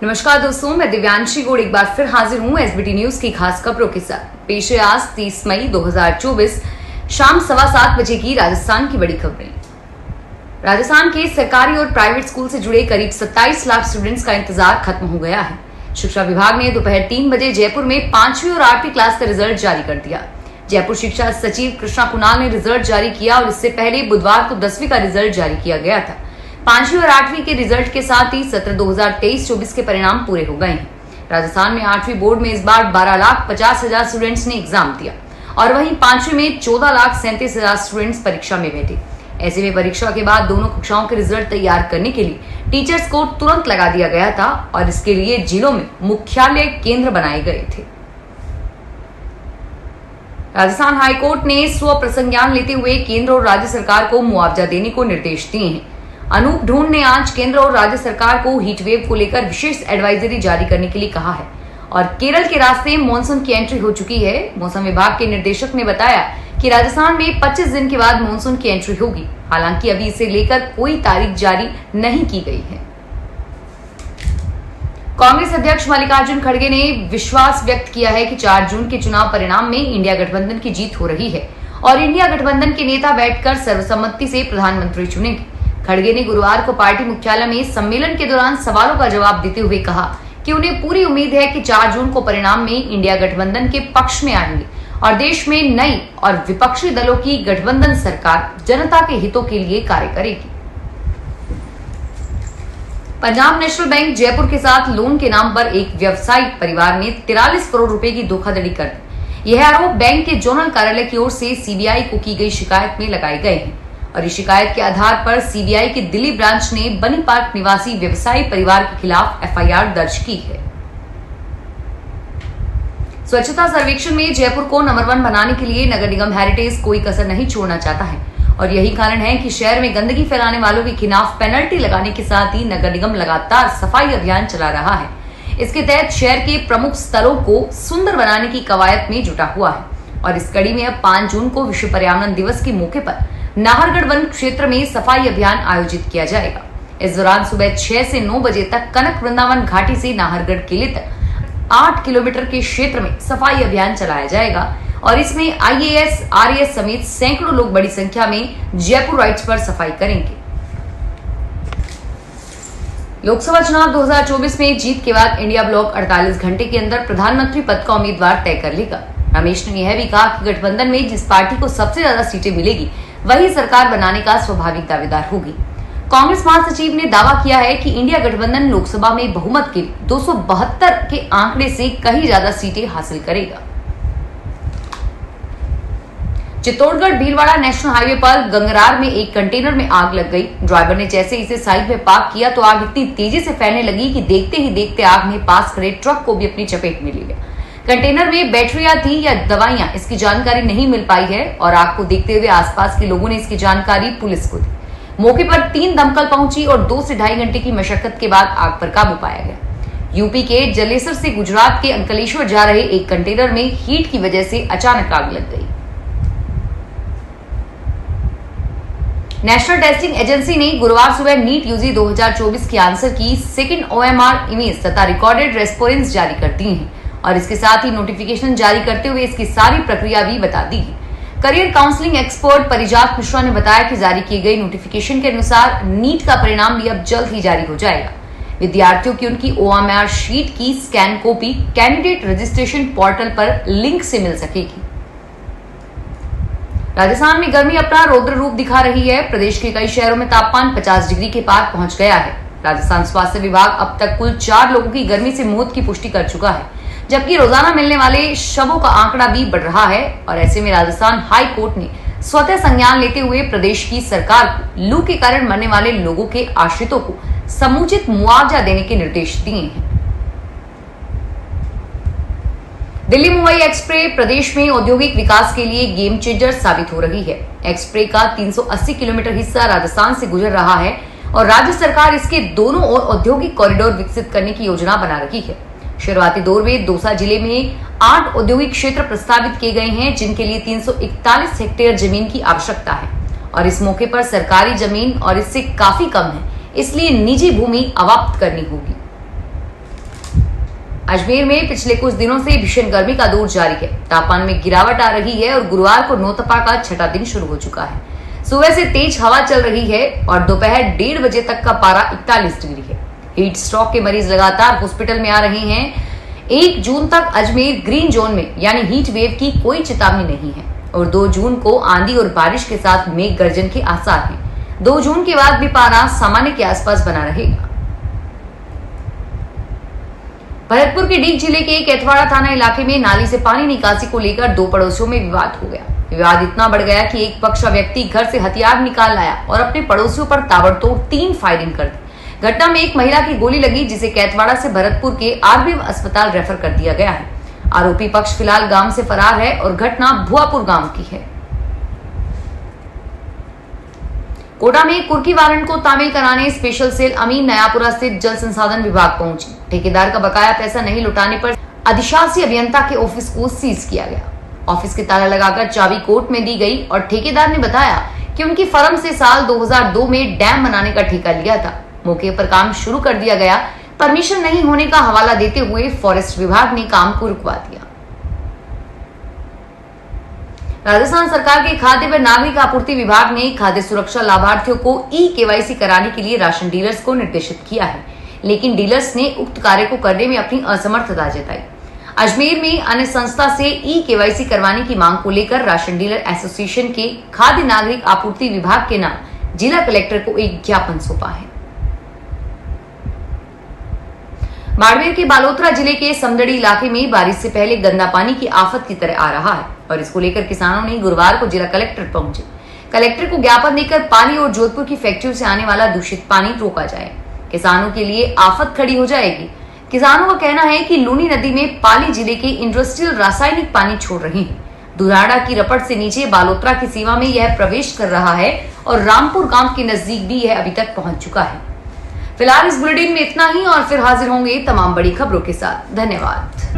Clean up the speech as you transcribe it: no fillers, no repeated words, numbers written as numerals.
नमस्कार दोस्तों, मैं दिव्यांशी गोड़ एक बार फिर हाजिर हूं एसबीटी न्यूज की खास खबरों के साथ। पेश है आज 30 मई 2024 शाम 7:15 बजे की राजस्थान की बड़ी खबरें। राजस्थान के सरकारी और प्राइवेट स्कूल से जुड़े करीब 27 लाख स्टूडेंट्स का इंतजार खत्म हो गया है। शिक्षा विभाग ने दोपहर 3 बजे जयपुर में 5वीं और 8वीं क्लास का रिजल्ट जारी कर दिया। जयपुर शिक्षा सचिव कृष्णा कुणाल ने रिजल्ट जारी किया और इससे पहले बुधवार को 10वीं का रिजल्ट जारी किया गया था। 5वीं और 8वीं के रिजल्ट के साथ ही सत्र 2023-24 के परिणाम पूरे हो गए हैं। राजस्थान में 8वीं बोर्ड में इस बार 12,50,000 स्टूडेंट्स ने एग्जाम दिया और वहीं 5वीं में 14,37,000 स्टूडेंट्स परीक्षा में बैठे। ऐसे में परीक्षा के बाद दोनों कक्षाओं के रिजल्ट तैयार करने के लिए टीचर्स को तुरंत लगा दिया गया था और इसके लिए जिलों में मुख्यालय केंद्र बनाए गए थे। राजस्थान हाईकोर्ट ने स्वप्रसंज्ञान लेते हुए केंद्र और राज्य सरकार को मुआवजा देने को निर्देश दिए हैं। अनूप ढूंढ ने आज केंद्र और राज्य सरकार को हीट वेव को लेकर विशेष एडवाइजरी जारी करने के लिए कहा है और केरल के रास्ते मानसून की एंट्री हो चुकी है। मौसम विभाग के निर्देशक ने बताया कि राजस्थान में 25 दिन के बाद मानसून की एंट्री होगी। हालांकि अभी इसे लेकर कोई तारीख जारी नहीं की गई है। कांग्रेस अध्यक्ष मल्लिकार्जुन खड़गे ने विश्वास व्यक्त किया है कि 4 जून के चुनाव परिणाम में इंडिया गठबंधन की जीत हो रही है और इंडिया गठबंधन के नेता बैठकर सर्वसम्मति से प्रधानमंत्री चुनेंगे। खड़गे ने गुरुवार को पार्टी मुख्यालय में सम्मेलन के दौरान सवालों का जवाब देते हुए कहा कि उन्हें पूरी उम्मीद है कि 4 जून को परिणाम में इंडिया गठबंधन के पक्ष में आएंगे और देश में नई और विपक्षी दलों की गठबंधन सरकार जनता के हितों के लिए कार्य करेगी। पंजाब नेशनल बैंक जयपुर के साथ लोन के नाम पर एक व्यवसायिक परिवार ने 43 करोड़ रुपए की धोखाधड़ी कर दी। यह आरोप बैंक के जोनल कार्यालय की ओर से सीबीआई को की गई शिकायत में लगाए गए हैं और इस शिकायत के आधार पर सीबीआई की दिल्ली ब्रांच ने बनी पार्क निवासी व्यवसायी परिवार के खिलाफ एफआईआर दर्ज की है। स्वच्छता सर्वेक्षण में जयपुर को नंबर 1 बनाने के लिए नगर निगम हेरिटेज कोई कसर नहीं छोड़ना चाहता है और यही कारण है कि शहर में गंदगी फैलाने वालों के खिलाफ पेनल्टी लगाने के साथ ही नगर निगम लगातार सफाई अभियान चला रहा है। इसके तहत शहर के प्रमुख स्थलों को सुंदर बनाने की कवायद में जुटा हुआ है और इस कड़ी में अब 5 जून को विश्व पर्यावरण दिवस के मौके पर नाहरगढ़ वन क्षेत्र में सफाई अभियान आयोजित किया जाएगा। इस दौरान सुबह 6 से 9 बजे तक कनक वृंदावन घाटी से नाहरगढ़ किले तक 8 किलोमीटर के क्षेत्र में सफाई अभियान चलाया जाएगा और इसमें आईएएस, आरएएस समेत सैकड़ों लोग बड़ी संख्या में जयपुर राइट्स पर सफाई करेंगे। लोकसभा चुनाव 2024 में जीत के बाद इंडिया ब्लॉक 48 घंटे के अंदर प्रधानमंत्री पद का उम्मीदवार तय कर लेगा। रमेश ने यह भी कहा कि गठबंधन में जिस पार्टी को सबसे ज्यादा सीटें मिलेगी वही सरकार बनाने का स्वाभाविक दावेदार होगी। कांग्रेस महासचिव ने दावा किया है कि इंडिया गठबंधन लोकसभा में बहुमत के 272 के आंकड़े से कहीं ज्यादा सीटें हासिल करेगा। चित्तौड़गढ़ भीलवाड़ा नेशनल हाईवे पर गंगरार में एक कंटेनर में आग लग गई। ड्राइवर ने जैसे इसे साइड में पार्क किया तो आग इतनी तेजी से फैलने लगी कि देखते ही देखते आग ने पास खड़े ट्रक को भी अपनी चपेट में ले लिया। कंटेनर में बैटरियां थी या दवाइयां, इसकी जानकारी नहीं मिल पाई है और आग को देखते हुए आसपास के लोगों ने इसकी जानकारी पुलिस को दी। मौके पर 3 दमकल पहुंची और 2 से ढाई घंटे की मशक्कत के बाद आग पर काबू पाया गया। यूपी के जलेसर से गुजरात के अंकलेश्वर जा रहे एक कंटेनर में हीट की वजह से अचानक आग लग गई। नेशनल टेस्टिंग एजेंसी ने गुरुवार सुबह नीट यूजी 2024 की आंसर की सेकंड ओएमआर इमेज तथा रिकॉर्डेड रेस्पोंस जारी कर दी है और इसके साथ ही नोटिफिकेशन जारी करते हुए इसकी सारी प्रक्रिया भी बता दी है। करियर काउंसलिंग एक्सपर्ट परिजात मिश्रा ने बताया कि जारी किए गए नोटिफिकेशन के अनुसार नीट का परिणाम भी अब जल्द ही जारी हो जाएगा। विद्यार्थियों की उनकी ओएमआर शीट की scan copy candidate registration portal पर लिंक से मिल सकेगी। राजस्थान में गर्मी अपना रौद्र रूप दिखा रही है। प्रदेश के कई शहरों में तापमान 50 डिग्री के पार पहुंच गया है। राजस्थान स्वास्थ्य विभाग अब तक कुल 4 लोगों की गर्मी से मौत की पुष्टि कर चुका है, जबकि रोजाना मिलने वाले शवों का आंकड़ा भी बढ़ रहा है और ऐसे में राजस्थान हाई कोर्ट ने स्वतः संज्ञान लेते हुए प्रदेश की सरकार को लू के कारण मरने वाले लोगों के आश्रितों को समुचित मुआवजा देने के निर्देश दिए हैं। दिल्ली मुंबई एक्सप्रेस प्रदेश में औद्योगिक विकास के लिए गेम चेंजर साबित हो रही है। एक्सप्रेस का 380 किलोमीटर हिस्सा राजस्थान से गुजर रहा है और राज्य सरकार इसके दोनों ओर औद्योगिक कॉरिडोर विकसित करने की योजना बना रही है। शुरुआती दौर में दौसा जिले में 8 औद्योगिक क्षेत्र प्रस्तावित किए गए हैं, जिनके लिए 341 हेक्टेयर जमीन की आवश्यकता है और इस मौके पर सरकारी जमीन और इससे काफी कम है, इसलिए निजी भूमि अवाप्त करनी होगी। अजमेर में पिछले कुछ दिनों से भीषण गर्मी का दौर जारी है। तापमान में गिरावट आ रही है और गुरुवार को नौतपा का छठा दिन शुरू हो चुका है। सुबह से तेज हवा चल रही है और दोपहर 1:30 बजे तक का पारा 41 डिग्री है। हीट स्ट्रोक के मरीज लगातार हॉस्पिटल में आ रहे हैं। 1 जून तक अजमेर ग्रीन जोन में यानी हीट वेव की कोई चेतावनी नहीं है और 2 जून को आंधी और बारिश के साथ मेघ गर्जन के आसार हैं। 2 जून के बाद भी पारा सामान्य के आसपास बना रहेगा। भरतपुर के डीग जिले के केतवाड़ा थाना इलाके में नाली से पानी निकासी को लेकर 2 पड़ोसियों में विवाद हो गया। विवाद इतना बढ़ गया कि एक पक्ष व्यक्ति घर से हथियार निकाल लाया और अपने पड़ोसियों पर ताबड़तोड़ 3 फायरिंग कर दी। घटना में एक महिला की गोली लगी, जिसे केतवाड़ा से भरतपुर के आरबीएम अस्पताल रेफर कर दिया गया है। आरोपी पक्ष फिलहाल गांव से फरार है और घटना भुआपुर गांव की है। कोटा में कुर्की वारंट को तामील कराने स्पेशल सेल अमीन नयापुरा स्थित जल संसाधन विभाग पहुंची। ठेकेदार का बकाया पैसा नहीं लौटाने पर अधिशासी अभियंता के ऑफिस को सीज किया गया। ऑफिस के ताला लगाकर चाबी कोर्ट में दी गई और ठेकेदार ने बताया कि उनकी फर्म से साल 2002 में डैम बनाने का ठेका लिया था। मौके पर काम शुरू कर दिया गया। परमिशन नहीं होने का हवाला देते हुए फॉरेस्ट विभाग ने काम को रुकवा दिया। राजस्थान सरकार के खाद्य व नागरिक आपूर्ति विभाग ने खाद्य सुरक्षा लाभार्थियों को ई-केवाईसी कराने के लिए राशन डीलर्स को निर्देशित किया है, लेकिन डीलर्स ने उक्त कार्य को करने में अपनी असमर्थता जताई। अजमेर में अन्य संस्था से ई-केवाईसी करवाने की मांग को लेकर राशन डीलर एसोसिएशन के खाद्य नागरिक आपूर्ति विभाग के नाम जिला कलेक्टर को एक ज्ञापन सौंपा है। बाड़मेर के बालोतरा जिले के समदड़ी इलाके में बारिश से पहले गंदा पानी की आफत की तरह आ रहा है और इसको लेकर किसानों ने गुरुवार को जिला कलेक्टर पहुंचे। कलेक्टर को ज्ञापन देकर पाली और जोधपुर की फैक्ट्रियों से आने वाला दूषित पानी रोका जाए। किसानों के लिए आफत खड़ी हो जाएगी। किसानों का कहना है कि लूनी नदी में पाली जिले के इंडस्ट्रियल रासायनिक पानी छोड़ रहे हैं। दुराड़ा की रपट से नीचे बालोतरा की सीमा में यह प्रवेश कर रहा है और रामपुर गांव के नजदीक भी यह अभी तक पहुंच चुका है। फिलहाल इस बुलेटिन में इतना ही और फिर हाजिर होंगे तमाम बड़ी खबरों के साथ। धन्यवाद।